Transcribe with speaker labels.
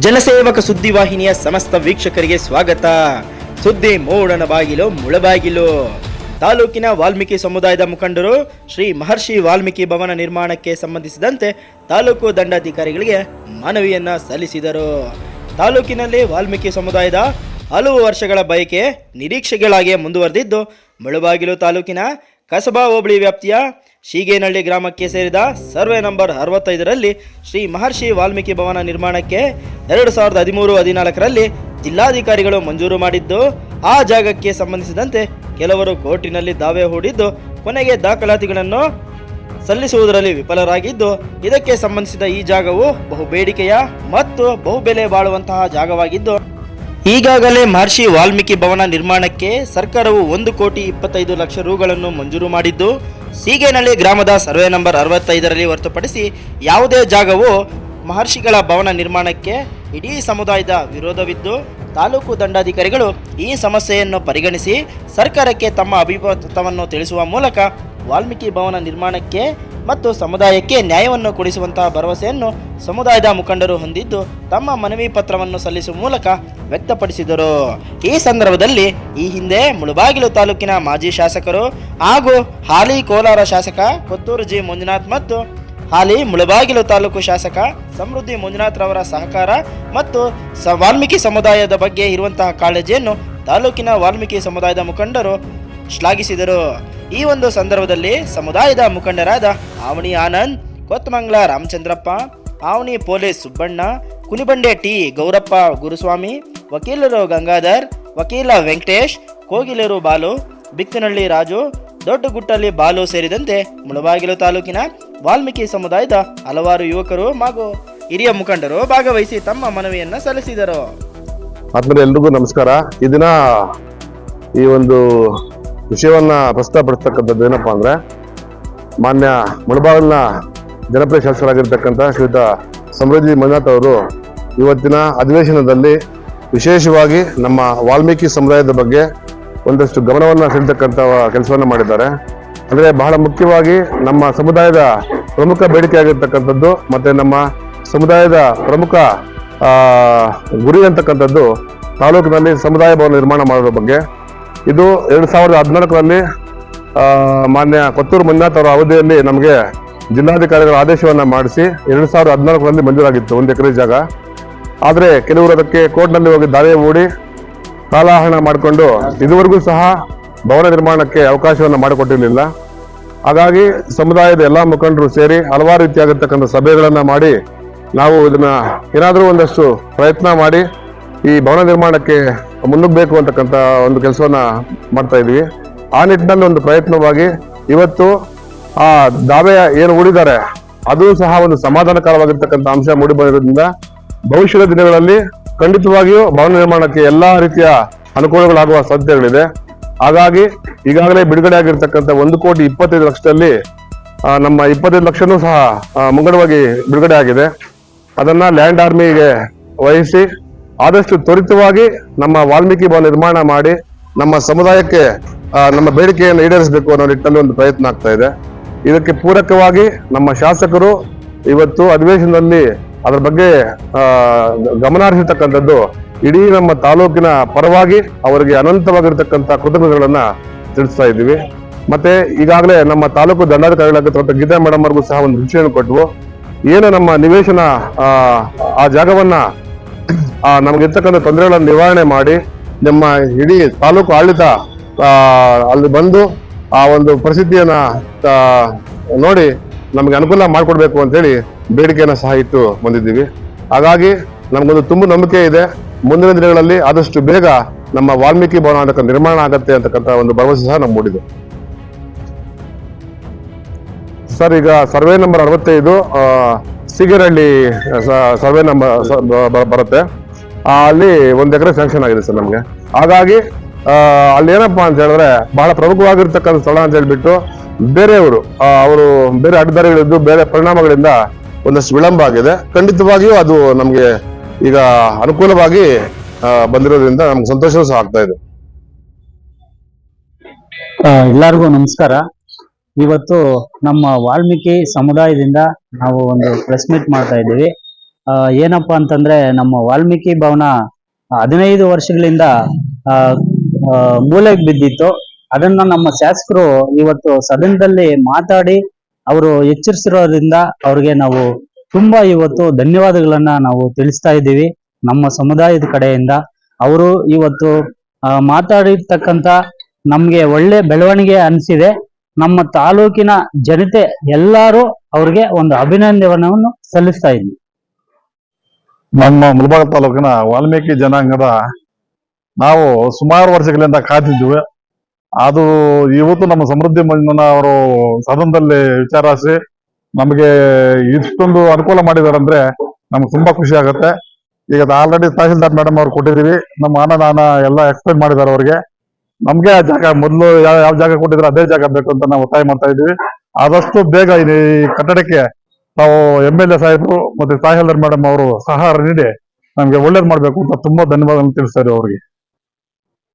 Speaker 1: ಜನಸೇವಕ ಸುದ್ದಿವಾಹಿನಿಯ ಸಮಸ್ತ ವೀಕ್ಷಕರಿಗೆ ಸ್ವಾಗತ. ಸುದ್ದಿ ಮೂಡನ ಬಾಗಿಲು ಮುಳಬಾಗಿಲು. ತಾಲೂಕಿನ ವಾಲ್ಮೀಕಿ ಸಮುದಾಯದ ಮುಖಂಡರು ಶ್ರೀ ಮಹರ್ಷಿ ವಾಲ್ಮೀಕಿ ಭವನ ನಿರ್ಮಾಣಕ್ಕೆ ಸಂಬಂಧಿಸಿದಂತೆ ತಾಲೂಕು ದಂಡಾಧಿಕಾರಿಗಳಿಗೆ ಮನವಿಯನ್ನ ಸಲ್ಲಿಸಿದರು. ತಾಲೂಕಿನಲ್ಲಿ ವಾಲ್ಮೀಕಿ ಸಮುದಾಯದ ಹಲವು ವರ್ಷಗಳ ಬಯಕೆ ನಿರೀಕ್ಷೆಗಳಾಗಿ ಮುಂದುವರೆದಿದ್ದು, ಮುಳಬಾಗಿಲು ತಾಲೂಕಿನ ಕಸಬಾ ಹೋಬಳಿ ವ್ಯಾಪ್ತಿಯ ಶೀಗೇನಹಳ್ಳಿ ಗ್ರಾಮಕ್ಕೆ ಸೇರಿದ ಸರ್ವೆ ನಂಬರ್ 65ರಲ್ಲಿ ಶ್ರೀ ಮಹರ್ಷಿ ವಾಲ್ಮೀಕಿ ಭವನ ನಿರ್ಮಾಣಕ್ಕೆ 2013-14ರಲ್ಲಿ ಜಿಲ್ಲಾಧಿಕಾರಿಗಳು ಮಂಜೂರು ಮಾಡಿದ್ದು, ಆ ಜಾಗಕ್ಕೆ ಸಂಬಂಧಿಸಿದಂತೆ ಕೆಲವರು ಕೋರ್ಟಿನಲ್ಲಿ ದಾವೆ ಹೂಡಿದ್ದು, ಕೊನೆಗೆ ದಾಖಲಾತಿಗಳನ್ನು ಸಲ್ಲಿಸುವುದರಲ್ಲಿ ವಿಫಲರಾಗಿದ್ದು, ಇದಕ್ಕೆ ಸಂಬಂಧಿಸಿದ ಈ ಜಾಗವು ಬಹುಬೇಡಿಕೆಯ ಮತ್ತು ಬಹುಬೆಲೆ ಬಾಳುವಂತಹ ಜಾಗವಾಗಿದ್ದು, ಈಗಾಗಲೇ ಮಹರ್ಷಿ ವಾಲ್ಮೀಕಿ ಭವನ ನಿರ್ಮಾಣಕ್ಕೆ ಸರ್ಕಾರವು 1,25,00,000 ರೂಗಳನ್ನು ಮಂಜೂರು ಮಾಡಿದ್ದು, ಸೀಗೇನಹಳ್ಳಿ ಗ್ರಾಮದ ಸರ್ವೆ ನಂಬರ್ 65ರಲ್ಲಿ ಹೊರತುಪಡಿಸಿ ಯಾವುದೇ ಜಾಗವು ಮಹರ್ಷಿಗಳ ಭವನ ನಿರ್ಮಾಣಕ್ಕೆ ಇಡೀ ಸಮುದಾಯದ ವಿರೋಧವಿದ್ದು, ತಾಲೂಕು ದಂಡಾಧಿಕಾರಿಗಳು ಈ ಸಮಸ್ಯೆಯನ್ನು ಪರಿಗಣಿಸಿ ಸರ್ಕಾರಕ್ಕೆ ತಮ್ಮ ಅಭಿಮತವನ್ನು ತಿಳಿಸುವ ಮೂಲಕ ವಾಲ್ಮೀಕಿ ಭವನ ನಿರ್ಮಾಣಕ್ಕೆ ಮತ್ತು ಸಮುದಾಯಕ್ಕೆ ನ್ಯಾಯವನ್ನು ಕೊಡಿಸುವಂತಹ ಭರವಸೆಯನ್ನು ಸಮುದಾಯದ ಮುಖಂಡರು ಹೊಂದಿದ್ದು, ತಮ್ಮ ಮನವಿ ಪತ್ರವನ್ನು ಸಲ್ಲಿಸುವ ಮೂಲಕ ವ್ಯಕ್ತಪಡಿಸಿದರು. ಈ ಸಂದರ್ಭದಲ್ಲಿ ಈ ಹಿಂದೆ ಮುಳಬಾಗಿಲು ತಾಲೂಕಿನ ಮಾಜಿ ಶಾಸಕರು ಹಾಗೂ ಹಾಲಿ ಕೋಲಾರ ಶಾಸಕ ಕೊತ್ತೂರು ಜಿ ಮಂಜುನಾಥ್ ಮತ್ತು ಹಾಲಿ ಮುಳಬಾಗಿಲು ತಾಲೂಕು ಶಾಸಕ ಸಮೃದ್ಧಿ ಮಂಜುನಾಥ್ ರವರ ಸಹಕಾರ ಮತ್ತು ವಾಲ್ಮೀಕಿ ಸಮುದಾಯದ ಬಗ್ಗೆ ಇರುವಂತಹ ಕಾಳಜಿಯನ್ನು ತಾಲೂಕಿನ ವಾಲ್ಮೀಕಿ ಸಮುದಾಯದ ಮುಖಂಡರು ಶ್ಲಾಘಿಸಿದರು. ಈ ಒಂದು ಸಂದರ್ಭದಲ್ಲಿ ಸಮುದಾಯದ ಮುಖಂಡರಾದ ಆವಣಿ ಆನಂದ್, ಕೊತ್ತಮಂಗಲ ರಾಮಚಂದ್ರಪ್ಪ, ಆವಣಿ ಪೊಲೀಸ್ ಸುಬ್ಬಣ್ಣ, ಕುನಿಬಂಡೆ ಟಿ ಗೌರಪ್ಪ ಗುರುಸ್ವಾಮಿ, ವಕೀಲರು ಗಂಗಾಧರ್, ವಕೀಲ ವೆಂಕಟೇಶ್, ಕೋಗಿಲೇರು ಬಾಲು, ಬಿಕ್ಕನಹಳ್ಳಿ ರಾಜು, ದೊಡ್ಡಗುಟ್ಟಲ್ಲಿ ಬಾಲು ಸೇರಿದಂತೆ ಮುಳಬಾಗಿಲು ತಾಲೂಕಿನ ವಾಲ್ಮೀಕಿ ಸಮುದಾಯದ ಹಲವಾರು ಯುವಕರು ಹಾಗೂ ಹಿರಿಯ ಮುಖಂಡರು ಭಾಗವಹಿಸಿ ತಮ್ಮ ಮನವಿಯನ್ನು ಸಲ್ಲಿಸಿದರು.
Speaker 2: ಆದ್ಮೇಲೆ ಎಲ್ರಿಗೂ ನಮಸ್ಕಾರ. ಈ ದಿನ ಈ ಒಂದು ವಿಷಯವನ್ನ ಪ್ರಸ್ತಾಪಡಿಸ್ತಕ್ಕಂಥದ್ದು ಏನಪ್ಪಾ ಅಂದ್ರೆ, ಮಾನ್ಯ ಮುಳಬಾಗಿಲಿನ ಜನಪ್ರಿಯ ಶಾಸಕರಾಗಿರ್ತಕ್ಕಂಥ ಶ್ರೀಯುತ ಸಮೃದ್ಧಿ ಮಂಜುನಾಥ್ ಅವರು ಇವತ್ತಿನ ಅಧಿವೇಶನದಲ್ಲಿ ವಿಶೇಷವಾಗಿ ನಮ್ಮ ವಾಲ್ಮೀಕಿ ಸಮುದಾಯದ ಬಗ್ಗೆ ಒಂದಷ್ಟು ಗಮನವನ್ನು ಸೆಳೆತಕ್ಕಂಥ ಕೆಲಸವನ್ನು ಮಾಡಿದ್ದಾರೆ. ಅಂದ್ರೆ ಬಹಳ ಮುಖ್ಯವಾಗಿ ನಮ್ಮ ಸಮುದಾಯದ ಪ್ರಮುಖ ಬೇಡಿಕೆ ಆಗಿರ್ತಕ್ಕಂಥದ್ದು ಮತ್ತೆ ನಮ್ಮ ಸಮುದಾಯದ ಪ್ರಮುಖ ಗುರಿ ಅಂತಕ್ಕಂಥದ್ದು ತಾಲೂಕಿನಲ್ಲಿ ಸಮುದಾಯ ಭವನ ನಿರ್ಮಾಣ ಮಾಡೋದ್ರ ಬಗ್ಗೆ. ಇದು 2014ರಲ್ಲಿ ಮಾನ್ಯ ಕೊತ್ತೂರು ಮಂಜುನಾಥ್ ಅವರ ಅವಧಿಯಲ್ಲಿ ನಮಗೆ ಜಿಲ್ಲಾಧಿಕಾರಿಗಳ ಆದೇಶವನ್ನ ಮಾಡಿಸಿ 2014ರಲ್ಲಿ ಮಂಜೂರಾಗಿತ್ತು 1 ಎಕರೆ ಜಾಗ. ಆದರೆ ಕೆಲವರು ಅದಕ್ಕೆ ಕೋರ್ಟ್ನಲ್ಲಿ ಹೋಗಿ ದಾವೆ ಹೂಡಿ ಕಾಲಹರಣ ಮಾಡಿಕೊಂಡು ಇದುವರೆಗೂ ಸಹ ಭವನ ನಿರ್ಮಾಣಕ್ಕೆ ಅವಕಾಶವನ್ನು ಮಾಡಿಕೊಟ್ಟಿರಲಿಲ್ಲ. ಹಾಗಾಗಿ ಸಮುದಾಯದ ಎಲ್ಲ ಮುಖಂಡರು ಸೇರಿ ಹಲವಾರು ರೀತಿಯಾಗಿರ್ತಕ್ಕಂಥ ಸಭೆಗಳನ್ನ ಮಾಡಿ ನಾವು ಇದನ್ನ ಏನಾದರೂ ಒಂದಷ್ಟು ಪ್ರಯತ್ನ ಮಾಡಿ ಈ ಭವನ ನಿರ್ಮಾಣಕ್ಕೆ ಮುನ್ನುಗ್ಗಬೇಕು ಅಂತಕ್ಕಂಥ ಒಂದು ಕೆಲಸವನ್ನ ಮಾಡ್ತಾ ಇದ್ವಿ. ಆ ನಿಟ್ಟಿನಲ್ಲಿ ಒಂದು ಪ್ರಯತ್ನವಾಗಿ ಇವತ್ತು ಆ ದಾವೆ ಏನು ಹೂಡಿದ್ದಾರೆ ಅದು ಸಹ ಒಂದು ಸಮಾಧಾನಕರವಾಗಿರ್ತಕ್ಕಂಥ ಅಂಶ ಮೂಡಿ ಬಂದಿರೋದ್ರಿಂದ ಭವಿಷ್ಯದ ದಿನಗಳಲ್ಲಿ ಖಂಡಿತವಾಗಿಯೂ ಭವನ ನಿರ್ಮಾಣಕ್ಕೆ ಎಲ್ಲಾ ರೀತಿಯ ಅನುಕೂಲಗಳಾಗುವ ಸಾಧ್ಯತೆಗಳಿದೆ. ಹಾಗಾಗಿ ಈಗಾಗಲೇ ಬಿಡುಗಡೆ ಆಗಿರ್ತಕ್ಕಂಥ 1,25,00,000ದಲ್ಲಿ ನಮ್ಮ 25 ಲಕ್ಷನೂ ಸಹ ಮುಂಗಡವಾಗಿ ಬಿಡುಗಡೆ ಆಗಿದೆ. ಅದನ್ನ ಲ್ಯಾಂಡ್ ಆರ್ಮಿಗೆ ವಹಿಸಿ ಆದಷ್ಟು ತ್ವರಿತವಾಗಿ ನಮ್ಮ ವಾಲ್ಮೀಕಿ ಭವನ ನಿರ್ಮಾಣ ಮಾಡಿ ನಮ್ಮ ಸಮುದಾಯಕ್ಕೆ ನಮ್ಮ ಬೇಡಿಕೆಯನ್ನು ಈಡೇರಿಸಬೇಕು ಅನ್ನೋ ನಿಟ್ಟಿನಲ್ಲಿ ಒಂದು ಪ್ರಯತ್ನ ಆಗ್ತಾ ಇದೆ. ಇದಕ್ಕೆ ಪೂರಕವಾಗಿ ನಮ್ಮ ಶಾಸಕರು ಇವತ್ತು ಅಧಿವೇಶನದಲ್ಲಿ ಅದರ ಬಗ್ಗೆ ಗಮನ ಹರಿಸತಕ್ಕಂಥದ್ದು ಇಡೀ ನಮ್ಮ ತಾಲೂಕಿನ ಪರವಾಗಿ ಅವರಿಗೆ ಅನಂತವಾಗಿರ್ತಕ್ಕಂಥ ಕೃತಜ್ಞತೆಗಳನ್ನ ತಿಳಿಸ್ತಾ ಇದ್ದೀವಿ. ಮತ್ತೆ ಈಗಾಗಲೇ ನಮ್ಮ ತಾಲೂಕು ದಂಡಾಧಿಕಾರಿಗಳಾಗಿರ್ತಕ್ಕಂಥ ಗೀತಾ ಮೇಡಮ್ ಅವ್ರಿಗೂ ಸಹ ಒಂದು ವಿಷಯವನ್ನು ಕೊಟ್ಟವು. ಏನು ನಮ್ಮ ನಿವೇಶನ ಆ ಜಾಗವನ್ನ ನಮಗಿರ್ತಕ್ಕಂಥ ತೊಂದರೆಗಳನ್ನು ನಿವಾರಣೆ ಮಾಡಿ ನಮ್ಮ ಇಡೀ ತಾಲೂಕು ಆಡಳಿತ ಅಲ್ಲಿ ಬಂದು ಆ ಒಂದು ಪರಿಸ್ಥಿತಿಯನ್ನ ನೋಡಿ ನಮಗೆ ಅನುಕೂಲ ಮಾಡಿಕೊಡ್ಬೇಕು ಅಂತ ಹೇಳಿ ಬೇಡಿಕೆಯನ್ನ ಸಹ ಇಟ್ಟು ಬಂದಿದ್ದೀವಿ. ಹಾಗಾಗಿ ನಮಗೊಂದು ತುಂಬ ನಂಬಿಕೆ ಇದೆ, ಮುಂದಿನ ದಿನಗಳಲ್ಲಿ ಆದಷ್ಟು ಬೇಗ ನಮ್ಮ ವಾಲ್ಮೀಕಿ ಭವನ ನಿರ್ಮಾಣ ಆಗತ್ತೆ ಅಂತಕ್ಕಂಥ ಒಂದು ಭರವಸೆ ಸಹ ನಮ್ಗೆ ಮೂಡಿದೆ. ಸರ್, ಈಗ ಸರ್ವೆ ನಂಬರ್ 65 ಸೀಗೇನಹಳ್ಳಿ ಸರ್ವೆ ನಂಬರ್ ಬರುತ್ತೆ. ಅಲ್ಲಿ 1 ಎಕರೆ ಸ್ಯಾಂಕ್ಷನ್ ಆಗಿದೆ ಸರ್ ನಮ್ಗೆ. ಹಾಗಾಗಿ ಅಲ್ಲಿ ಏನಪ್ಪಾ ಅಂತ ಹೇಳಿದ್ರೆ ಬಹಳ ಪ್ರಮುಖವಾಗಿರ್ತಕ್ಕಂಥ ಸ್ಥಳ ಅಂತ ಹೇಳ್ಬಿಟ್ಟು ಬೇರೆಯವರು ಅವರು ಬೇರೆ ಅಡ್ಡದಾರಿಗಳಿದ್ದು ಬೇರೆ ಪರಿಣಾಮಗಳಿಂದ ಒಂದಷ್ಟು ವಿಳಂಬ ಆಗಿದೆ. ಖಂಡಿತವಾಗಿಯೂ ಅದು ನಮ್ಗೆ ಈಗ ಅನುಕೂಲವಾಗಿ ಬಂದಿರೋದ್ರಿಂದ ನಮ್ಗೆ ಸಂತೋಷವೂ ಸಹ ಆಗ್ತಾ ಇದೆ.
Speaker 3: ಎಲ್ಲರಿಗೂ ನಮಸ್ಕಾರ. ಇವತ್ತು ನಮ್ಮ ವಾಲ್ಮೀಕಿ ಸಮುದಾಯದಿಂದ ನಾವು ಒಂದು ಪ್ರೆಸ್ ಮೀಟ್ ಮಾಡ್ತಾ ಇದ್ದೀವಿ. ಏನಪ್ಪಾ ಅಂತಂದ್ರೆ ನಮ್ಮ ವಾಲ್ಮೀಕಿ ಭವನ 15 ವರ್ಷಗಳಿಂದ ಆ, ಆ, ಮೂಲೆಗೆ ಬಿದ್ದಿತ್ತು. ಅದನ್ನ ನಮ್ಮ ಶಾಸಕರು ಇವತ್ತು ಸದನದಲ್ಲಿ ಮಾತಾಡಿ ಅವರು ಎಚ್ಚರಿಸಿರೋದ್ರಿಂದ ಅವ್ರಿಗೆ ನಾವು ತುಂಬಾ ಇವತ್ತು ಧನ್ಯವಾದಗಳನ್ನ ನಾವು ತಿಳಿಸ್ತಾ ಇದ್ದೀವಿ ನಮ್ಮ ಸಮುದಾಯದ ಕಡೆಯಿಂದ. ಅವರು ಇವತ್ತು ಮಾತಾಡಿರ್ತಕ್ಕಂಥ ನಮ್ಗೆ ಒಳ್ಳೆ ಬೆಳವಣಿಗೆ ಅನಿಸಿದೆ. ನಮ್ಮ ತಾಲೂಕಿನ ಜನತೆ ಎಲ್ಲರೂ ಅವ್ರಿಗೆ ಒಂದು ಅಭಿನಂದನೆಯನ್ನು ಸಲ್ಲಿಸ್ತಾ ಇದ್ವಿ.
Speaker 4: ನಮ್ಮ ಮುಳಬಾಗ ತಾಲೂಕಿನ ವಾಲ್ಮೀಕಿ ಜನಾಂಗದ ನಾವು ಸುಮಾರು ವರ್ಷಗಳಿಂದ ಕಾದಿದ್ವಿ. ಅದು ಇವತ್ತು ನಮ್ಮ ಸಮೃದ್ಧಿ ಮಂಜುನ ಅವರು ಸದನದಲ್ಲಿ ವಿಚಾರಿಸಿ ನಮಗೆ ಇಷ್ಟೊಂದು ಅನುಕೂಲ ಮಾಡಿದಾರೆ ಅಂದ್ರೆ ನಮ್ಗೆ ತುಂಬಾ ಖುಷಿ ಆಗುತ್ತೆ. ಈಗ ಆಲ್ರೆಡಿ ತಹಸೀಲ್ದಾರ್ ಮೇಡಮ್ ಅವ್ರು ಕೊಟ್ಟಿದೀವಿ. ನಮ್ಮ ಅನುದಾನ ಎಲ್ಲ ಎಕ್ಸ್ಪ್ಲೈನ್ ಮಾಡಿದ್ದಾರೆ ಅವ್ರಿಗೆ. ನಮ್ಗೆ ಆ ಜಾಗ ಮೊದಲು ಯಾವ ಜಾಗ ಕೊಟ್ಟಿದ್ರೆ ಅದೇ ಜಾಗ ಬೇಕು ಅಂತ ನಾವು ಒತ್ತಾಯ ಮಾಡ್ತಾ ಇದೀವಿ. ಆದಷ್ಟು ಬೇಗ ಈ ಕಟ್ಟಡಕ್ಕೆ ನಾವು MLA ಸಾಹೇಬರು ಮತ್ತೆ ತಹಸೀಲ್ದಾರ್ ಮೇಡಮ್ ಅವರು ಸಹಕಾರ ನೀಡಿ ನಮ್ಗೆ ಒಳ್ಳೇದ್ ಮಾಡ್ಬೇಕು ಅಂತ ತುಂಬಾ ಧನ್ಯವಾದ ತಿಳಿಸ್ತಾ ಇದ್ದೀವಿ ಅವ್ರಿಗೆ.